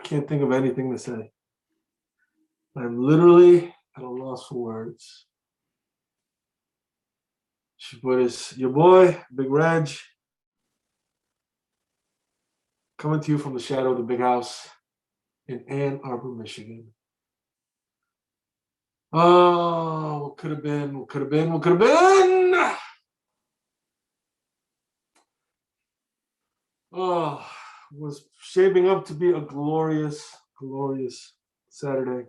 can't think of anything to say. I'm literally at a loss for words. But it's your boy, Big Reg, coming to you from the shadow of the big house in Ann Arbor, Michigan. Oh, what could have been? What could have been? What could have been? Oh, was shaping up to be a glorious, glorious Saturday.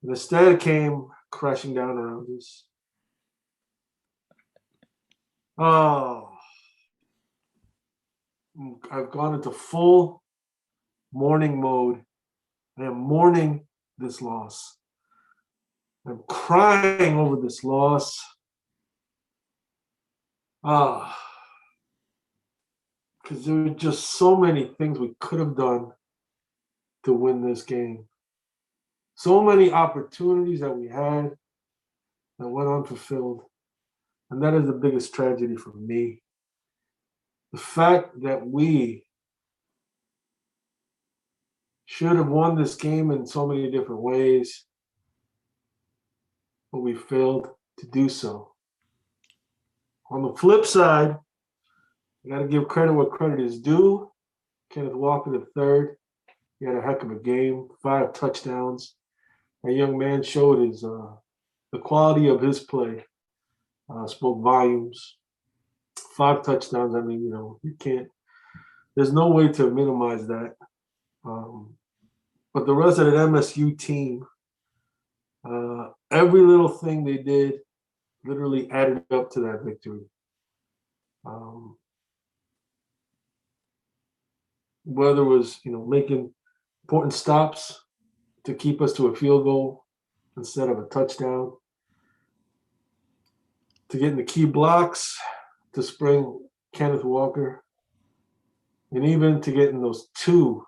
And instead, it came crashing down around us. Oh, I've gone into full mourning mode. I am mourning this loss. I'm crying over this loss. Because there were just so many things we could have done to win this game. So many opportunities that we had that went unfulfilled. And that is the biggest tragedy for me. The fact that we should have won this game in so many different ways, but we failed to do so. On the flip side, I got to give credit where credit is due. Kenneth Walker III, he had a heck of a game, 5 touchdowns. That young man showed his the quality of his play. Spoke volumes. 5 touchdowns. I mean, you can't. There's no way to minimize that. But the rest of the MSU team, every little thing they did literally added up to that victory. Whether it was, making important stops to keep us to a field goal instead of a touchdown, to getting the key blocks to spring Kenneth Walker, and even to getting those 2,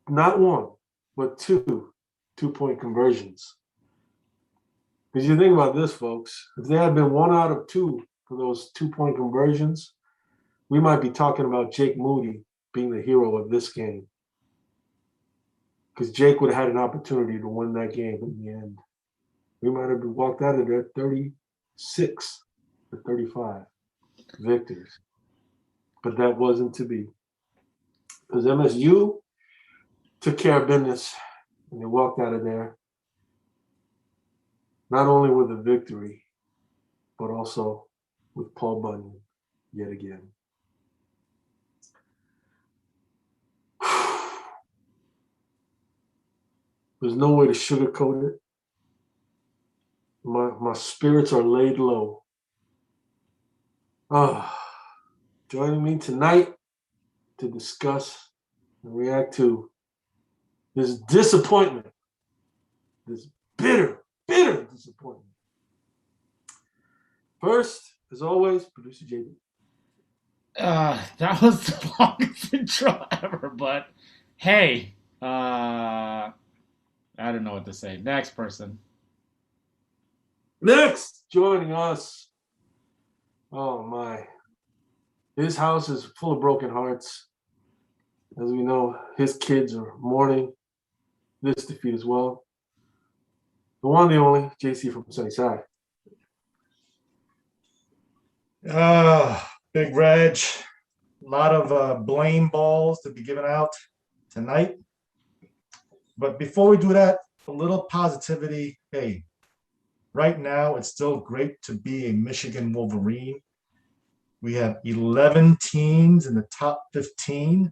not 1, but 2 2-point conversions. Because you think about this, folks, if there had been 1 out of 2 for those 2-point conversions, we might be talking about Jake Moody being the hero of this game. Because Jake would have had an opportunity to win that game in the end. We might have walked out of there 36 to 35 victors. But that wasn't to be. Because MSU took care of business and they walked out of there not only with a victory, but also with Paul Bunyan yet again. There's no way to sugarcoat it. My spirits are laid low. Joining me tonight to discuss and react to this disappointment, this bitter disappointment. First, as always, producer JB. That was the longest intro ever, but hey, I don't know what to say. Next person. Next, joining us. Oh my. His house is full of broken hearts. As we know, his kids are mourning this defeat as well. The one, the only, JC from Sunnyside. Big Reg, a lot of blame balls to be given out tonight. But before we do that, a little positivity. Hey, right now it's still great to be a Michigan Wolverine. We have 11 teams in the top 15.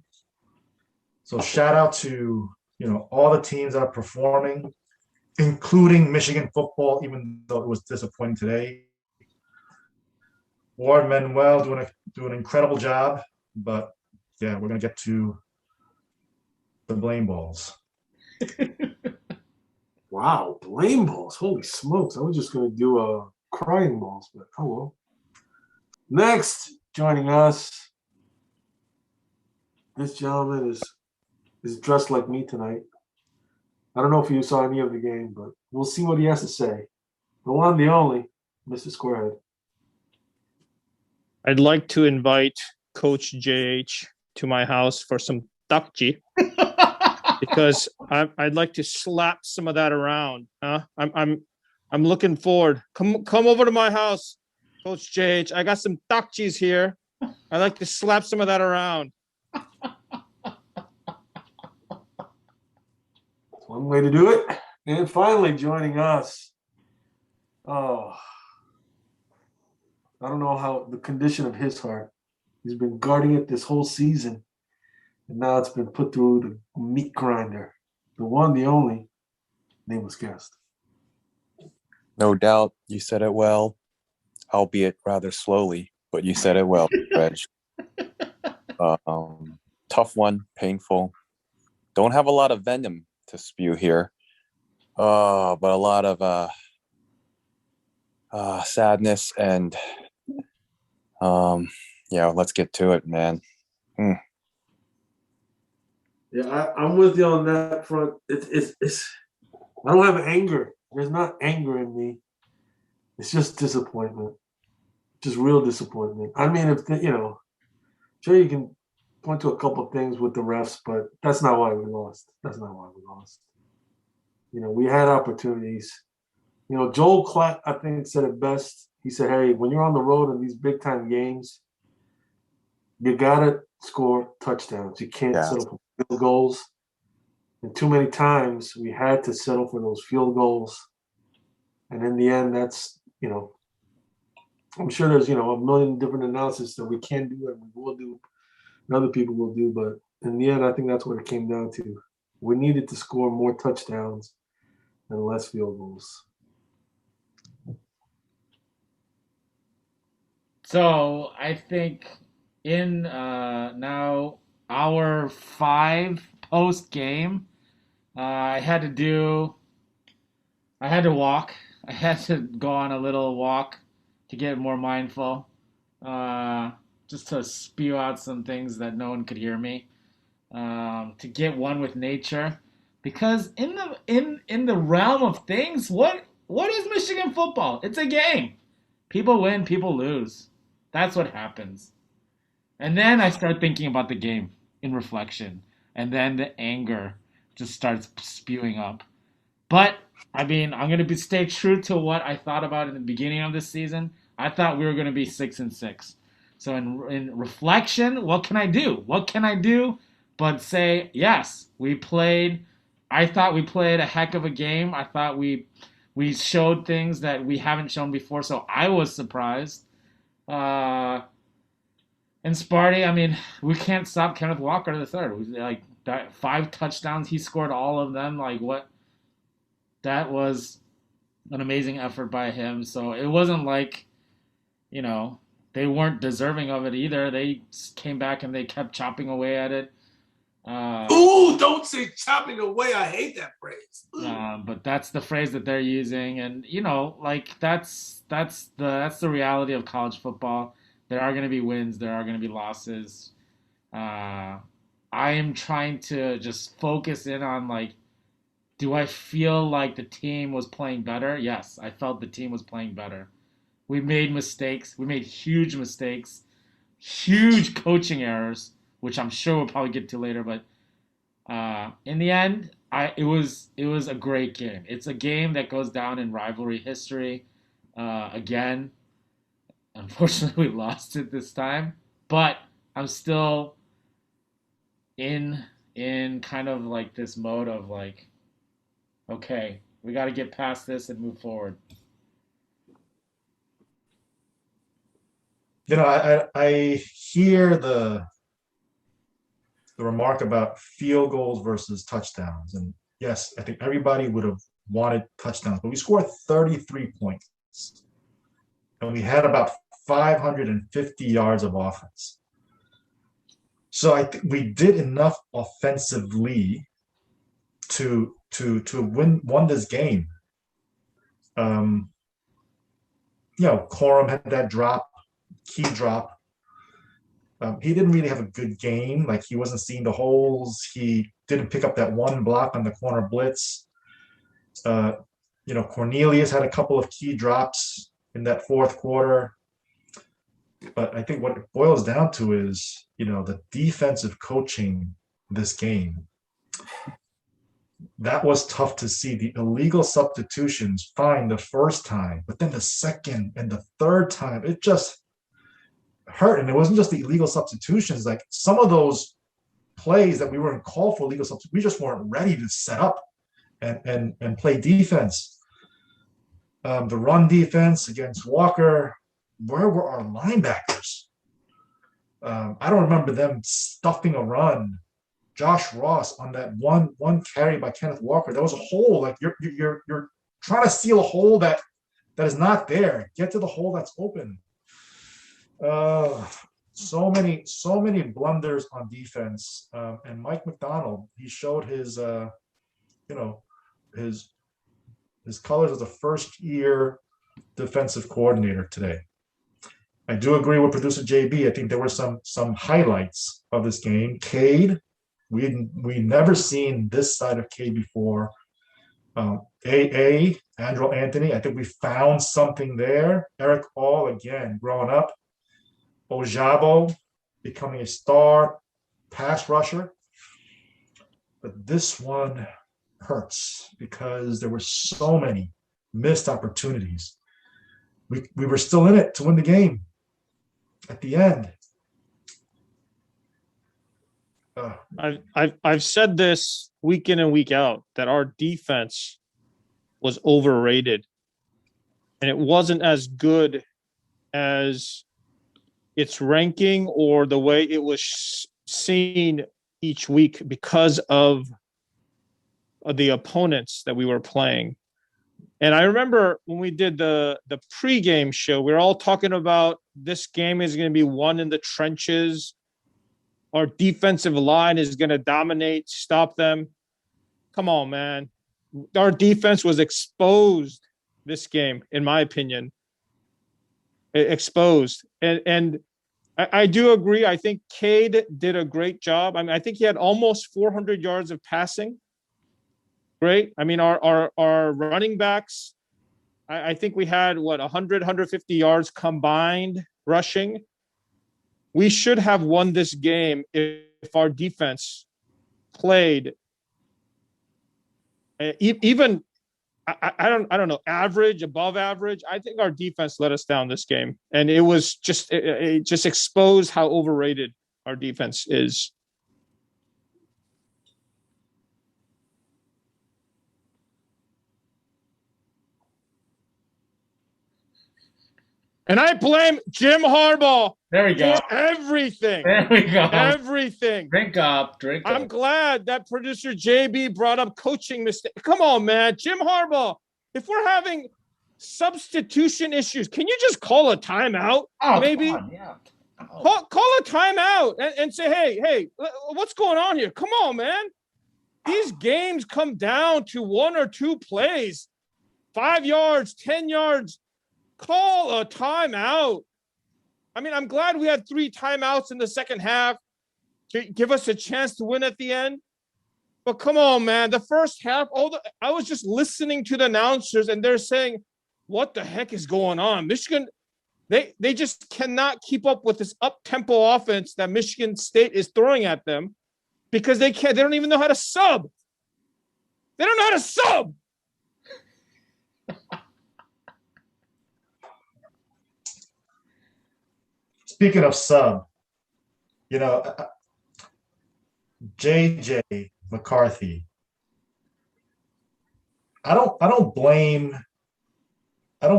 So shout out to all the teams that are performing, including Michigan football, even though it was disappointing today. Ward Manuel doing an incredible job, but yeah, we're gonna get to the blame balls. Wow, blame balls! Holy smokes! I was just gonna do crying balls, but oh well. Next, joining us, this gentleman is dressed like me tonight. I don't know if you saw any of the game, but we'll see what he has to say. The one, the only, Mr. Squarehead. I'd like to invite Coach JH to my house for some takji because I'd like to slap some of that around. I'm looking forward. Come over to my house, Coach JH. I got some takjis here. I'd like to slap some of that around. One way to do it. And finally joining us. Oh, I don't know how the condition of his heart. He's been guarding it this whole season. And now it's been put through the meat grinder. The one, the only, nameless guest. No doubt you said it well, albeit rather slowly, but you said it well, Reg. Tough one, painful. Don't have a lot of venom to spew here, but a lot of sadness and let's get to it, man. Yeah, I'm with you on that front. It's I don't have anger. There's not anger in me. It's just disappointment. Just real disappointment. I mean, sure you can point to a couple of things with the refs, but that's not why we lost. That's not why we lost. We had opportunities. Joel Klatt, I think, said it best. He said, hey, when you're on the road in these big-time games, you got to score touchdowns. You can't settle for field goals. And too many times we had to settle for those field goals. And in the end, that's, I'm sure there's, a million different analysis that we can do and we will do and other people will do. But in the end, I think that's what it came down to. We needed to score more touchdowns and less field goals. So I think in now hour 5 post game, I had to walk. I had to go on a little walk to get more mindful, just to spew out some things that no one could hear me, to get one with nature, because in the realm of things, what is Michigan football? It's a game. People win, people lose. That's what happens. And then I start thinking about the game in reflection, and then the anger just starts spewing up. But I mean, I'm going to stay true to what I thought about in the beginning of this season. I thought we were going to be 6-6. So in reflection, what can I do? What can I do but say, yes, I thought we played a heck of a game. I thought we showed things that we haven't shown before, so I was surprised. And Sparty, I mean, we can't stop Kenneth Walker the third. Like that 5 touchdowns, he scored all of them. Like what? That was an amazing effort by him. So it wasn't like, they weren't deserving of it either. They came back and they kept chopping away at it. Ooh, don't say chopping away. I hate that phrase. But that's the phrase that they're using, and that's the reality of college football. There are going to be wins. There are going to be losses. I am trying to just focus in on do I feel like the team was playing better? Yes, I felt the team was playing better. We made mistakes. We made huge mistakes, huge coaching errors, which I'm sure we'll probably get to later. But in the end, it was a great game. It's a game that goes down in rivalry history. Again, unfortunately, we lost it this time, but I'm still in kind of this mode of okay, we got to get past this and move forward. I hear the remark about field goals versus touchdowns. And yes, I think everybody would have wanted touchdowns, but we scored 33 points. And we had about 550 yards of offense. So I think we did enough offensively to won this game. Corum had that key drop. He didn't really have a good game. He wasn't seeing the holes. He didn't pick up that one block on the corner blitz. Cornelius had a couple of key drops in that fourth quarter. But I think what it boils down to is, the defensive coaching this game. That was tough to see. The illegal substitutions, fine the first time, but then the second and the third time, it just hurt. And it wasn't just the illegal substitutions. Like some of those plays that we weren't called for illegal substitutions, we just weren't ready to set up and play defense. The run defense against Walker, where were our linebackers? I don't remember them stuffing a run. Josh Ross on that one carry by Kenneth Walker. There was a hole. Like you're trying to seal a hole that is not there. Get to the hole that's open. So many blunders on defense. And Mike McDonald, he showed his his colors as a first-year defensive coordinator today. I do agree with producer JB. I think there were some highlights of this game. Cade, we never seen this side of Cade before. Andrew Anthony, I think we found something there. Eric All, again, growing up. Ojabo, becoming a star pass rusher. But this one hurts because there were so many missed opportunities. We were still in it to win the game at the end. I've said this week in and week out that our defense was overrated, and it wasn't as good as its ranking or the way it was seen each week because of the opponents that we were playing. And I remember when we did the pregame show, we were all talking about this game is going to be won in the trenches. Our defensive line is going to dominate, stop them. Come on, man. Our defense was exposed this game, in my opinion. Exposed. And I do agree. I think Cade did a great job. I mean, I think he had almost 400 yards of passing. Great. I mean, our running backs, I think we had, 100, 150 yards combined rushing. We should have won this game if our defense played even, I don't know, average, above average. I think our defense let us down this game, and it was just it just exposed how overrated our defense is. And I blame Jim Harbaugh There we go. for everything. There we go. Everything. Drink up. Drink up. I'm glad that producer JB brought up coaching mistake. Come on, man. Jim Harbaugh, if we're having substitution issues, can you just call a timeout? Oh, maybe? come on, yeah. Oh. Call a timeout and say, hey, what's going on here? Come on, man. These games come down to one or two plays, 5 yards, 10 yards. Call a timeout. I mean, I'm glad we had 3 timeouts in the second half to give us a chance to win at the end. But come on, man. The first half, I was just listening to the announcers, and they're saying, what the heck is going on? Michigan, they just cannot keep up with this up-tempo offense that Michigan State is throwing at them because they don't even know how to sub. They don't know how to sub. Speaking of sub, JJ McCarthy. I don't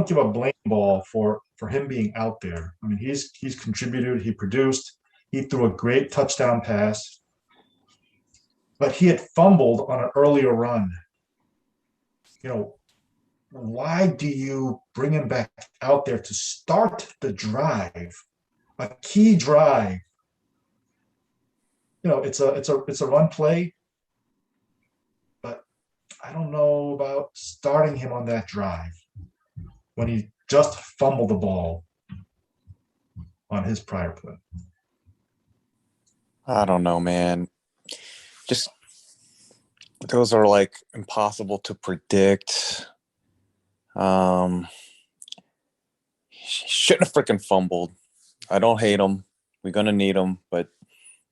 give a blame ball for him being out there. I mean, he's contributed, he produced, he threw a great touchdown pass, but he had fumbled on an earlier run. Why do you bring him back out there to start the drive? A key drive. It's a run play, but I don't know about starting him on that drive when he just fumbled the ball on his prior play. I don't know, man. Just those are like impossible to predict. He shouldn't have freaking fumbled. I don't hate him. We're gonna need him, but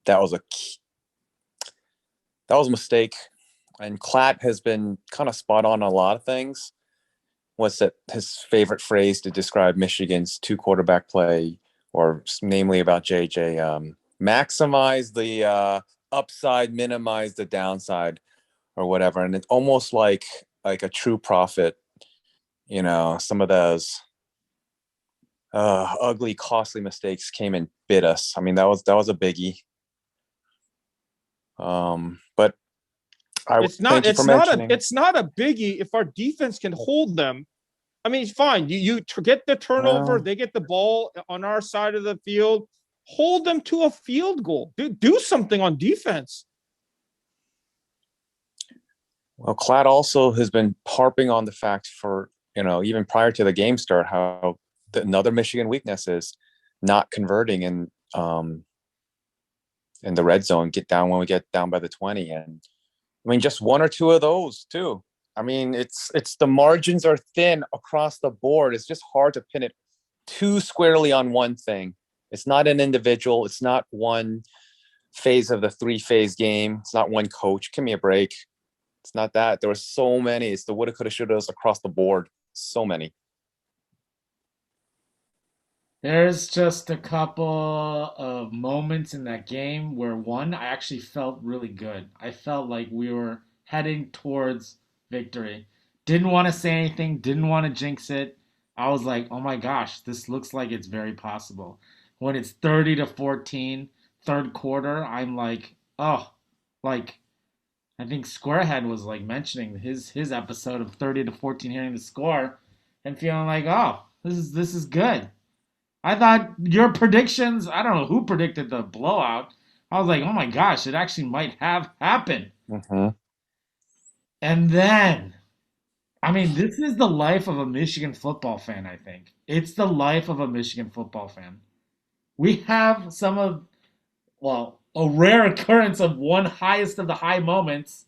that was a key. that was a mistake. And Klatt has been kind of spot on a lot of things. What's that? His favorite phrase to describe Michigan's 2-quarterback play, or namely about JJ, maximize the upside, minimize the downside, or whatever. And it's almost like a true prophet. Some of those ugly, costly mistakes came and bit us. I mean, that was a biggie. But It's not. thank you for mentioning. It's not a biggie if our defense can hold them. I mean, fine. You get the turnover. They get the ball on our side of the field. Hold them to a field goal. Do something on defense. Well, Klatt also has been harping on the fact for, even prior to the game start, how another Michigan weakness is not converting in the red zone, get down when we get down by the 20. And I mean, just one or two of those too. I mean, it's the margins are thin across the board. It's just hard to pin it too squarely on one thing. It's not an individual. It's not one phase of the 3-phase game. It's not one coach. Give me a break. It's not that. There were so many. It's the woulda, coulda, shouldas across the board. So many. There's just a couple of moments in that game where I actually felt really good. I felt like we were heading towards victory. Didn't want to say anything, didn't want to jinx it. I was like, oh my gosh, this looks like it's very possible. When it's 30-14, third quarter, I'm like, oh, like I think Squarehead was like mentioning his episode of 30-14 hearing the score and feeling like, oh, this is good. I thought your predictions, I don't know who predicted the blowout. I was like, oh my gosh, it actually might have happened. Mm-hmm. And then, I mean, this is the life of a Michigan football fan, I think. It's the life of a Michigan football fan. We have a rare occurrence of one highest of the high moments.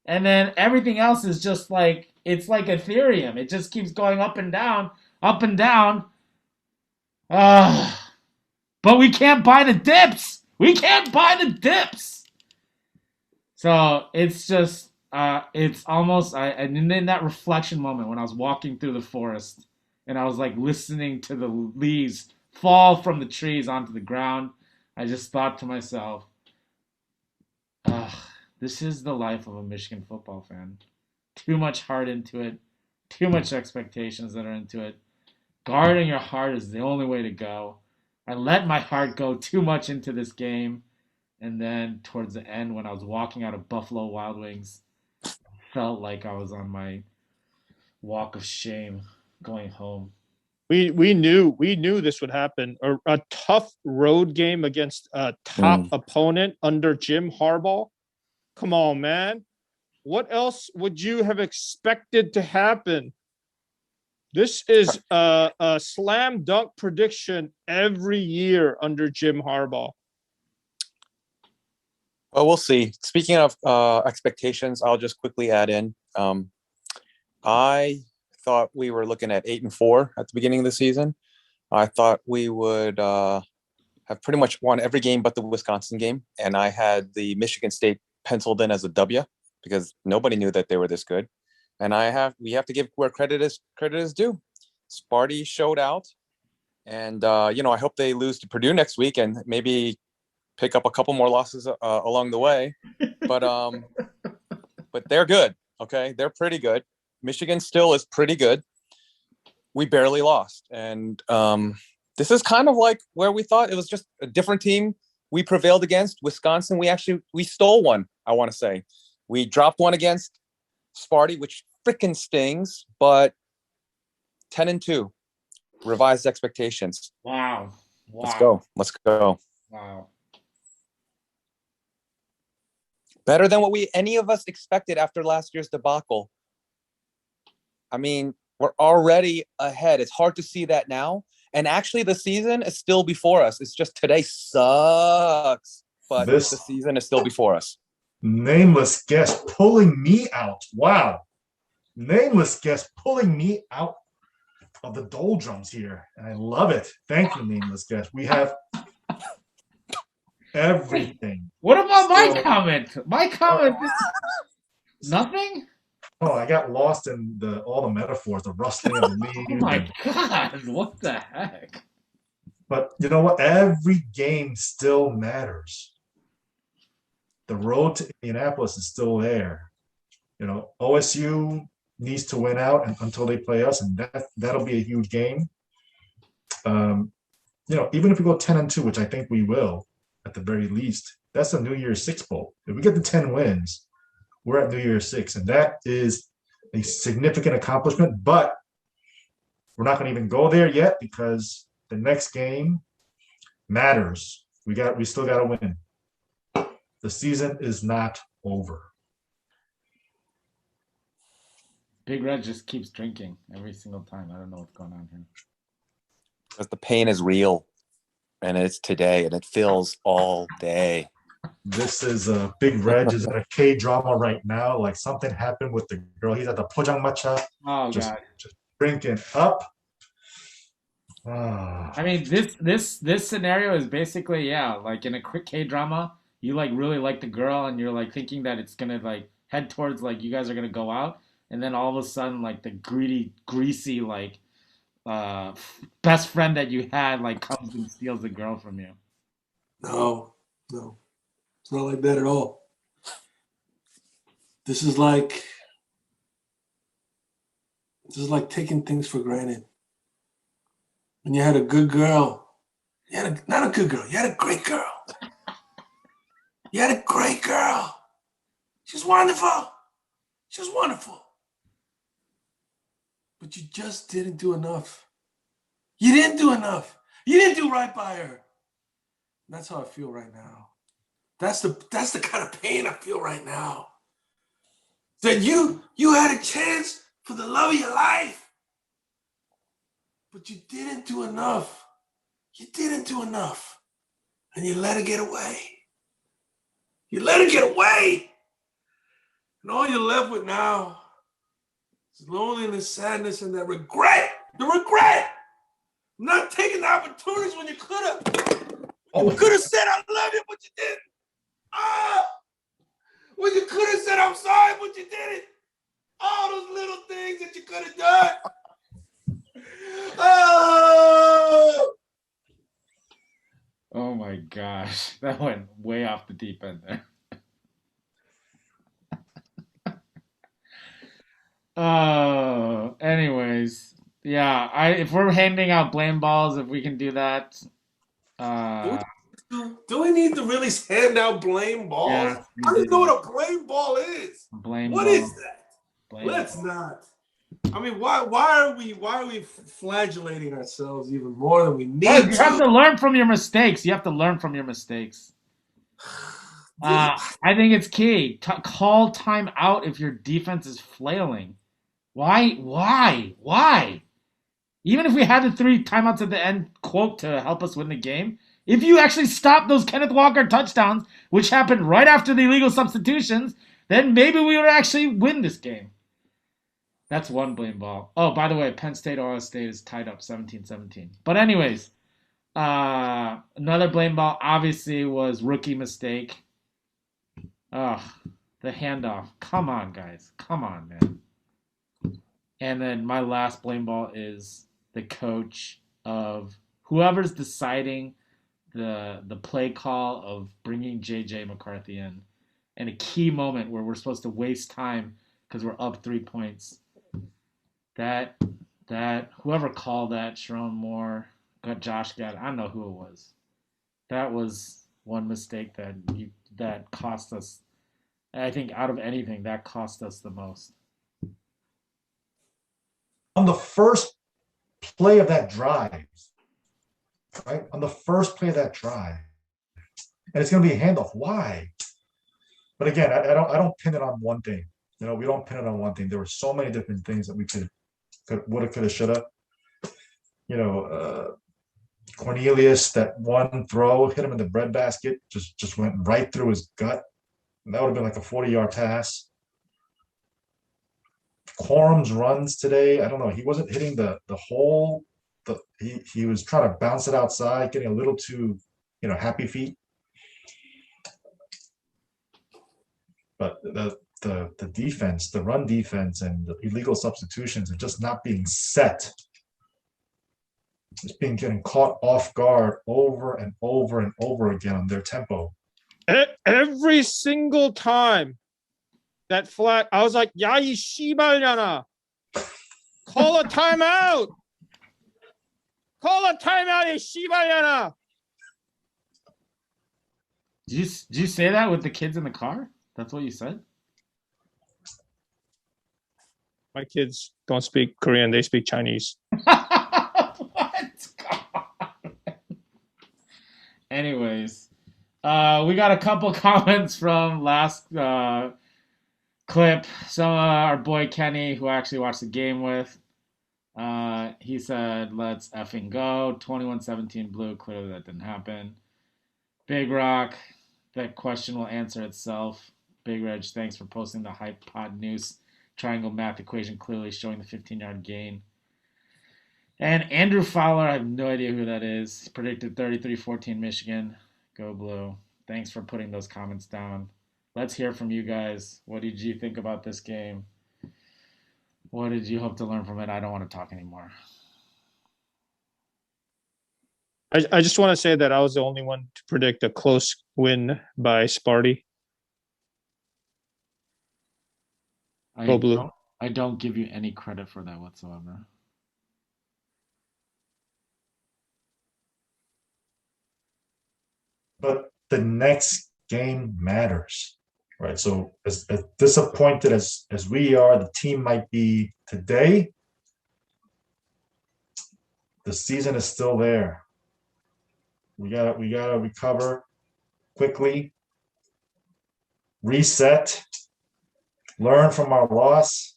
And then everything else is just like, it's like Ethereum. It just keeps going up and down, up and down. But we can't buy the dips. We can't buy the dips. So it's just, it's almost, and in that reflection moment when I was walking through the forest and I was like listening to the leaves fall from the trees onto the ground, I just thought to myself, this is the life of a Michigan football fan. Too much heart into it, too much expectations that are into it. Guarding your heart is the only way to go. I let my heart go too much into this game. And then towards the end, when I was walking out of Buffalo Wild Wings, I felt like I was on my walk of shame going home. We knew this would happen. A tough road game against a top opponent under Jim Harbaugh. Come on, man. What else would you have expected to happen? This is a slam dunk prediction every year under Jim Harbaugh. Well, we'll see. Speaking of expectations, I'll just quickly add in. I thought we were looking at 8-4 at the beginning of the season. I thought we would have pretty much won every game but the Wisconsin game, and I had the Michigan State penciled in as a W because nobody knew that they were this good. And we have to give where credit is due. Sparty showed out, and I hope they lose to Purdue next week and maybe pick up a couple more losses along the way. But they're good. Okay, they're pretty good. Michigan still is pretty good. We barely lost, and this is kind of like where we thought it was just a different team we prevailed against. Wisconsin, we stole one. I want to say we dropped one against Sparty, which freaking stings, but 10-2, revised expectations. Wow. Let's go. Wow. Better than what any of us expected after last year's debacle. I mean, we're already ahead. It's hard to see that now. And actually, the season is still before us. It's just today sucks, but the season is still before us. Nameless guest pulling me out. Wow. Nameless guest pulling me out of the doldrums here. And I love it. Thank you, nameless guest. We have everything. What about my So- comment? My comment is nothing? Oh, I got lost in all the metaphors, the rustling of the Oh leaves. my God, what the heck? But you know what? Every game still matters. The road to Indianapolis is still there. You know, OSU needs to win out until they play us, and that'll be a huge game. You know, even if we go 10-2, which I think we will, at the very least, that's a New Year's Six bowl. If we get the 10 wins, we're at New Year's Six, and that is a significant accomplishment. But we're not going to even go there yet because the next game matters. We still got to win. The season is not over. Big Red just keeps drinking every single time. I don't know what's going on here. Because the pain is real, and it's today, and it feels all day. This is a Big Reg is at a K drama right now. Like something happened with the girl. He's at the Pojangmatcha, Oh just God. drinking up. Ah. I mean, this scenario is basically, yeah, like in a quick K drama, you like really like the girl and you're like thinking that it's gonna like head towards like you guys are gonna go out, and then all of a sudden like the greasy like best friend that you had like comes and steals the girl from you. No, no. It's not like that at all. This is like taking things for granted. When you had a good girl, not a good girl, you had a great girl. You had a great girl. She's wonderful. She was wonderful. But you just didn't do enough. You didn't do enough. You didn't do right by her. And that's how I feel right now. That's the kind of pain I feel right now. That you had a chance for the love of your life. But you didn't do enough. You didn't do enough. And you let her get away. You let her get away. And all you're left with now is loneliness, sadness, and that regret. The regret. Not taking the opportunities when you could have. You could have said, I love you, but you didn't. When you could have said, I'm sorry, but you didn't. All those little things that you could have done. Oh my gosh, that went way off the deep end there. Anyways, yeah, if we're handing out blame balls, if we can do that. Do we need to really hand out blame balls? Yeah, I don't know what a blame ball is. Blame What ball. is that? Blame Let's ball. not. I mean, why are we flagellating ourselves even more than we need You to? have to learn from your mistakes. You have to learn from your mistakes. I think it's key. Call time out if your defense is flailing. Why? Even if we had the 3 timeouts at the end, quote, to help us win the game, if you actually stop those Kenneth Walker touchdowns, which happened right after the illegal substitutions, then maybe we would actually win this game. That's one blame ball. Oh, by the way, Penn State, Ohio State is tied up 17-17. But anyways, another blame ball obviously was rookie mistake. The handoff. Come on, guys. Come on, man. And then my last blame ball is the coach of whoever's deciding the play call of bringing J.J. McCarthy in a key moment where we're supposed to waste time because we're up 3 points. That whoever called that, Sharon Moore, Josh Gad, I don't know who it was. That was one mistake that cost us. I think out of anything, that cost us the most. On the first play of that drive, right? On the first play of that drive, and it's going to be a handoff. Why? But again, I don't pin it on one thing. You know, we don't pin it on one thing. There were so many different things that we woulda, coulda, shoulda. You know, Cornelius, that one throw hit him in the breadbasket, just went right through his gut. And that would have been like a 40-yard pass. Quorum's runs today, I don't know. He wasn't hitting the hole. He was trying to bounce it outside, getting a little too, happy feet. but the defense, the run defense, and the illegal substitutions are just not being set. It's being getting caught off guard over and over and over again on their tempo. Every single time that flag, I was like, "Ya shibayana, call a timeout, call a timeout, shibayana." Did you say that with the kids in the car? That's what you said? My kids don't speak Korean; they speak Chinese. What? Anyways, we got a couple comments from last clip. Some our boy Kenny, who I actually watched the game with, he said, "Let's effing go." 21-17 blue. Clearly that didn't happen. Big Rock, that question will answer itself. Big Reg, thanks for posting the hype pod news triangle math equation clearly showing the 15-yard gain. And Andrew Fowler, I have no idea who that is, predicted 33-14 Michigan. Go Blue. Thanks for putting those comments down. Let's hear from you guys. What did you think about this game? What did you hope to learn from it? I don't want to talk anymore. I just want to say that I was the only one to predict a close win by Sparty. Go Blue. I don't give you any credit for that whatsoever. But the next game matters, right? So as disappointed as we are, the team might be today, the season is still there. We gotta recover quickly, reset, learn from our loss.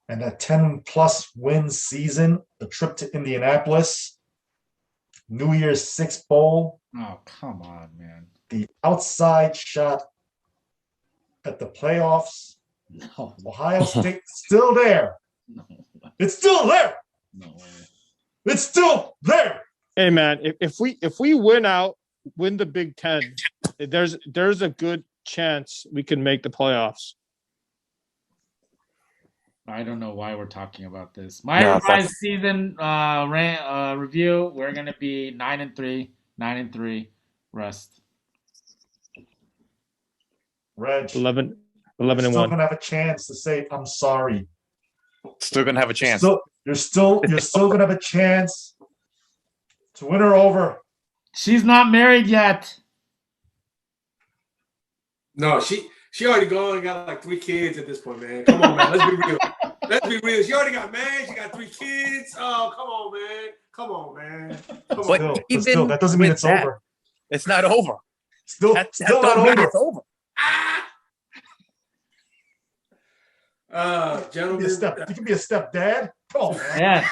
And that 10+ win season, the trip to Indianapolis, New Year's Six Bowl. Oh, come on, man. The outside shot at the playoffs. No. Ohio State still there. No. It's still there. No way. It's still there. Hey man, if we win the Big Ten, there's a good chance we can make the playoffs. I don't know why we're talking about this. My revised season review, we're going to be 9-3, rest. Reg, 11 you're and still 1. gonna have a chance to say I'm sorry. Still gonna have a chance. You're still gonna have a chance to win her over. She's not married yet. No, she already gone and got like 3 kids at this point, man. Come on, man. Let's be real. Let's be real. She already got married. She got 3 kids. Oh, come on, man. Come on, man. Come But on. Still, that doesn't mean with it's that, over. It's not over. Still That not doesn't mean over. it's over. Gentlemen, You can be a stepdad. Come on, man. Yeah.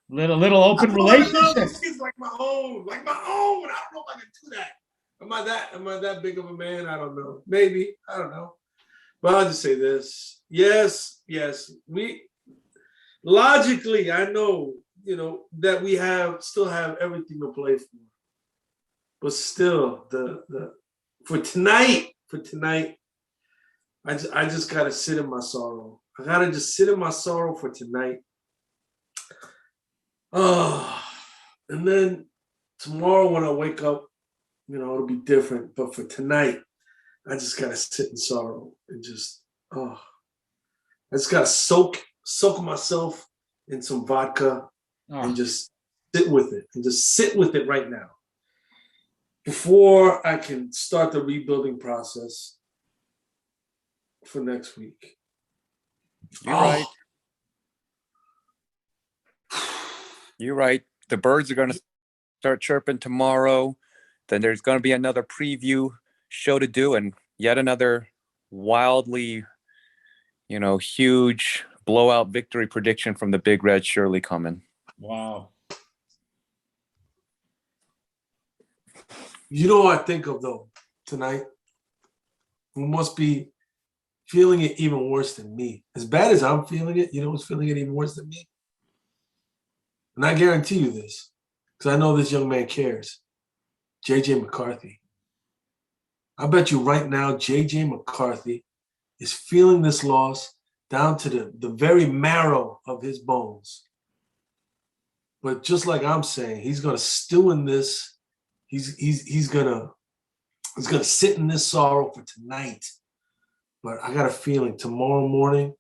Little open relationship. She's like my own. I don't know if I can do that. Am I that big of a man? I don't know. Maybe. I don't know. But I'll just say this. Yes. We logically, I know, that we still have everything to play for. But still, for tonight, I just gotta sit in my sorrow. I gotta just sit in my sorrow for tonight. Oh, and then tomorrow when I wake up, it'll be different. But for tonight, I just gotta sit in sorrow and I just gotta soak myself in some vodka and just sit with it and just sit with it right now before I can start the rebuilding process for next week. You're right. You're right. The birds are going to start chirping tomorrow. Then there's going to be another preview show to do, and yet another wildly, huge blowout victory prediction from the Big Red surely coming. Wow. You know what I think of, though, tonight? Who must be feeling it even worse than me. As bad as I'm feeling it, who's feeling it even worse than me? And I guarantee you this, because I know this young man cares. J.J. McCarthy. I bet you right now, J.J. McCarthy is feeling this loss down to the very marrow of his bones. But just like I'm saying, he's gonna stew in this. He's gonna sit in this sorrow for tonight. But I got a feeling tomorrow morning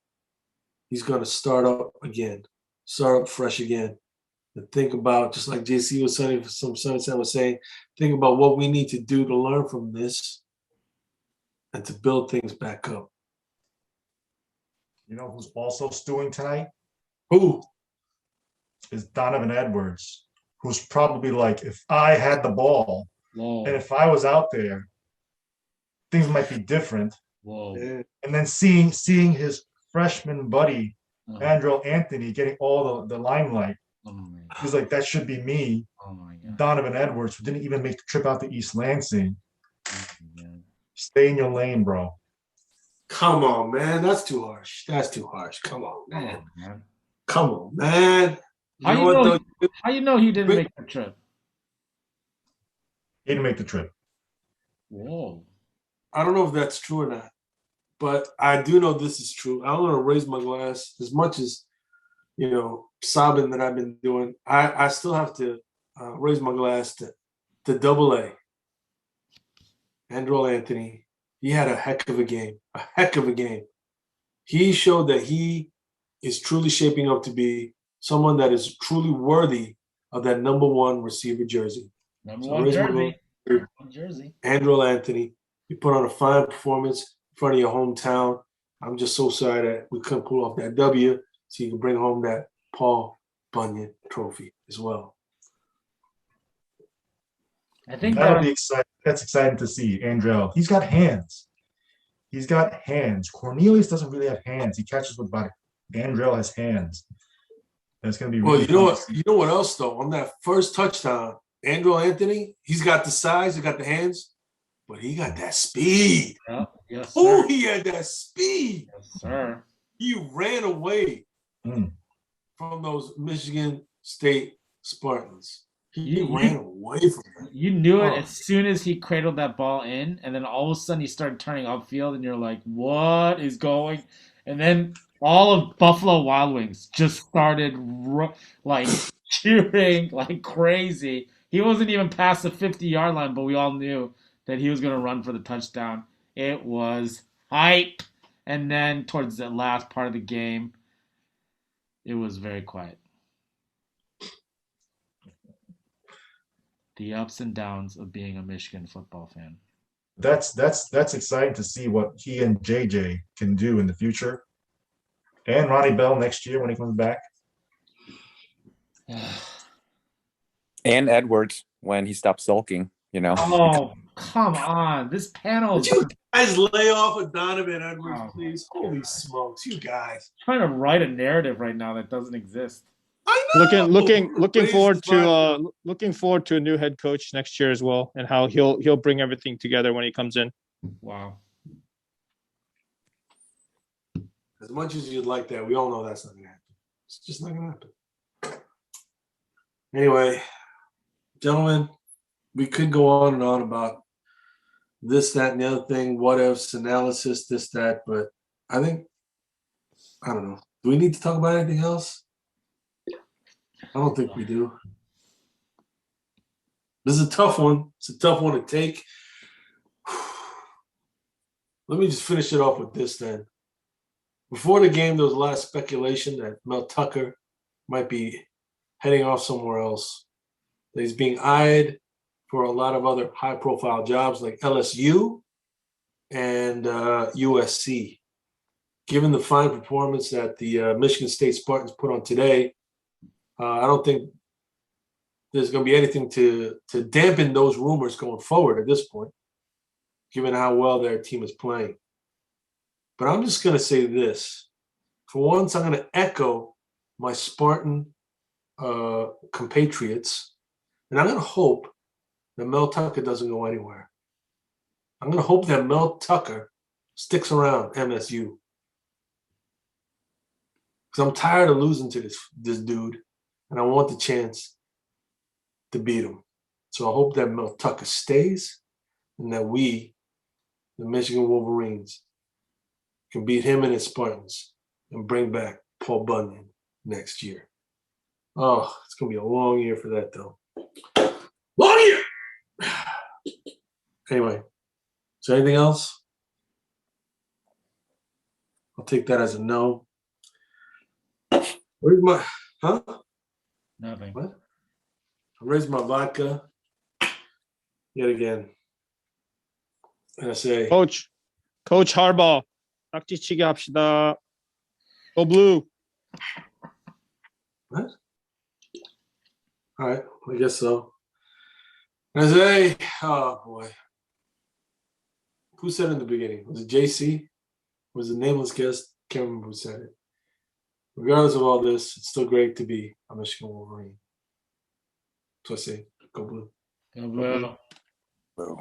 he's gonna start up again, start up fresh again, and think about, just like JC was saying, some Sunset was saying, think about what we need to do to learn from this and to build things back up. You know who's also stewing tonight? Who? Is Donovan Edwards, who's probably like, if I had the ball Whoa. and if I was out there, things might be different. Whoa. Yeah. And then seeing his freshman buddy, Oh, Andrew Anthony, getting all the limelight. oh my God. He's like, that should be me, Oh my God. Donovan Edwards, who didn't even make the trip out to East Lansing. Oh my God. Stay in your lane, bro. Come on, man. That's too harsh. That's too harsh. Come on, Come man. on, man. Come on, man. How You know you what, know? though? How you know he didn't make the trip? He didn't make the trip. Whoa. I don't know if that's true or not, but I do know this is true. I'm going to raise my glass as much as, sobbing that I've been doing. I still have to raise my glass to Double A. Andrew Anthony. He had a heck of a game. A heck of a game. He showed that he is truly shaping up to be someone that is truly worthy of that number one receiver jersey. Number So one raise my jersey. glass. Number one jersey. Andrew Anthony, you put on a fine performance in front of your hometown. I'm just so sorry that we couldn't pull off that W so you can bring home that Paul Bunyan trophy as well. I think That'll that be exciting. That's exciting to see. Andrell. He's got hands. He's got hands. Cornelius doesn't really have hands. He catches with body. Andrell has hands. That's gonna be Well, really you know fun what? to see. You know what else though? On that first touchdown, Andrew Anthony, he's got the size, he got the hands, but he got that speed. yeah, yes, sir. Oh, he had that speed. Yes, sir. He ran away Mm. from those Michigan State Spartans. He You- ran away from them. You knew it Oh. as soon as he cradled that ball in, and then all of a sudden he started turning upfield, and you're like, "What is going?" And then all of Buffalo Wild Wings just started like cheering like crazy. He wasn't even past the 50-yard line, but we all knew that he was going to run for the touchdown. It was hype. And then towards the last part of the game, it was very quiet. The ups and downs of being a Michigan football fan. That's exciting to see what he and JJ can do in the future. And Ronnie Bell next year when he comes back. And Edwards when he stopped sulking, Oh, come on. This panel Would is you guys lay off of Donovan Edwards, Oh, please? Holy smokes, you guys. trying to write a narrative right now that doesn't exist. I know. Looking Raise forward his body. to looking forward to a new head coach next year as well, and how he'll bring everything together when he comes in. Wow. As much as you'd like that, we all know that's not going to happen. It's just not going to happen. Anyway, gentlemen, we could go on and on about this, that, and the other thing, what ifs, analysis, this, that, but I don't know. Do we need to talk about anything else? I don't think we do. This is a tough one. It's a tough one to take. Let me just finish it off with this then. Before the game, there was a lot of speculation that Mel Tucker might be heading off somewhere else. That he's being eyed for a lot of other high-profile jobs like LSU and USC. Given the fine performance that the Michigan State Spartans put on today, I don't think there's going to be anything to dampen those rumors going forward at this point, given how well their team is playing. But I'm just going to say this. For once, I'm going to echo my Spartan compatriots, and I'm going to hope that Mel Tucker doesn't go anywhere. I'm going to hope that Mel Tucker sticks around MSU. Because I'm tired of losing to this dude, and I want the chance to beat him. So I hope that Mel Tucker stays and that we the Michigan Wolverines can beat him and his Spartans and bring back Paul Bunyan next year. Oh, it's going to be a long year for that, though. Long year! Anyway, is there anything else? I'll take that as a no. Where's my, huh? Nothing. What? I raised my vodka yet again. And I say, Coach Harbaugh, 딱지치기 합시다. Go blue. what? All right, I guess so. And I say, oh boy. Who said it in the beginning? Was it JC? Was it nameless guest? Can't remember who said it. Regardless of all this, it's still great to be a Michigan Wolverine. So I say, go blue. Go blue. Boo.